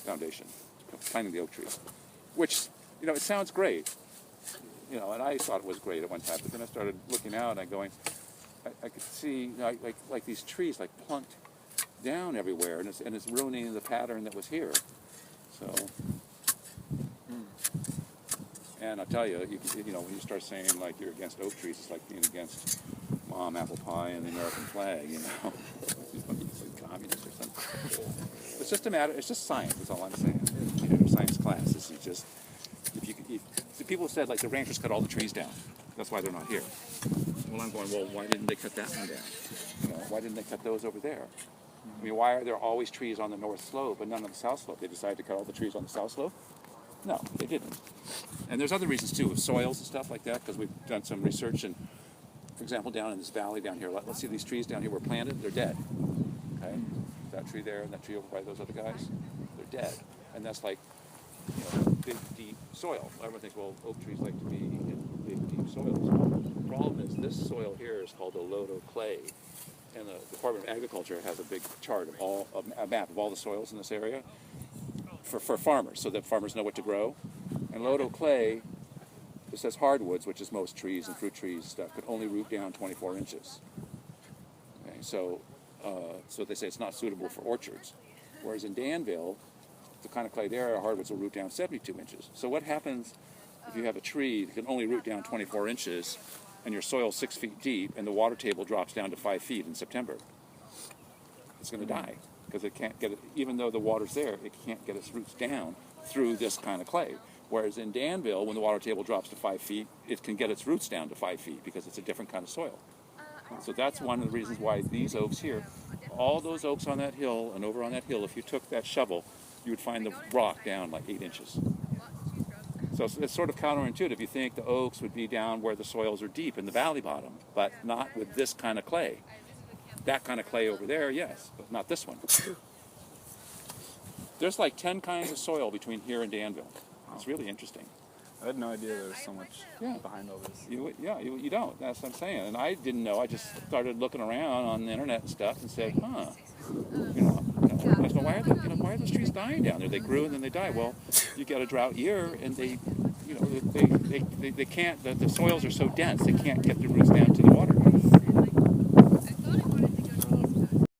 Foundation, planting the oak trees, which, it sounds great, and I thought it was great at one time, but then I started looking out and going, I could see like these trees like plunked down everywhere, and it's ruining the pattern that was here. So, and I'll tell you, when you start saying like you're against oak trees, it's like being against mom, apple pie, and the American flag. It's like communist or something. It's just a matter. It's just science. That's all I'm saying. Science class. This is just if people said like the ranchers cut all the trees down. That's why they're not here. Well, I'm going, well, why didn't they cut that one down? Why didn't they cut those over there? I mean, why are there always trees on the north slope but none on the south slope? They decided to cut all the trees on the south slope? No, they didn't. And there's other reasons too, with soils and stuff like that, because we've done some research. And for example, down in this valley down here, let's see these trees down here were planted, they're dead. Okay, that tree there and that tree over by those other guys, they're dead. And that's like, big, deep soil. Everyone thinks, well, oak trees like to be in big, deep soils. The problem is this soil here is called a lodo clay. And the Department of Agriculture has a big chart of a map of all the soils in this area for farmers, so that farmers know what to grow. And lodo clay, it says hardwoods, which is most trees and fruit trees stuff, could only root down 24 inches. Okay, so they say it's not suitable for orchards. Whereas in Danville, the kind of clay there, hardwoods will root down 72 inches. So what happens if you have a tree that can only root down 24 inches and your soil's 6 feet deep and the water table drops down to 5 feet in September? It's going to die because it can't get it, even though the water's there, it can't get its roots down through this kind of clay. Whereas in Danville, when the water table drops to 5 feet, it can get its roots down to 5 feet because it's a different kind of soil. So that's one of the reasons why these oaks here, all those oaks on that hill and over on that hill, if you took that shovel, you would find the rock down like 8 inches. So it's sort of counterintuitive. You think the oaks would be down where the soils are deep in the valley bottom, but not with this kind of clay. That kind of clay over there, yes, but not this one. There's like 10 kinds of soil between here and Danville. It's really interesting. I had no idea there was so much behind all this. You don't. That's what I'm saying. And I didn't know. I just started looking around on the internet and stuff and said, I said, why are those trees dying down there? They grew and then they die. Well, you get a drought year and they can't. The soils are so dense they can't get the roots down to the water.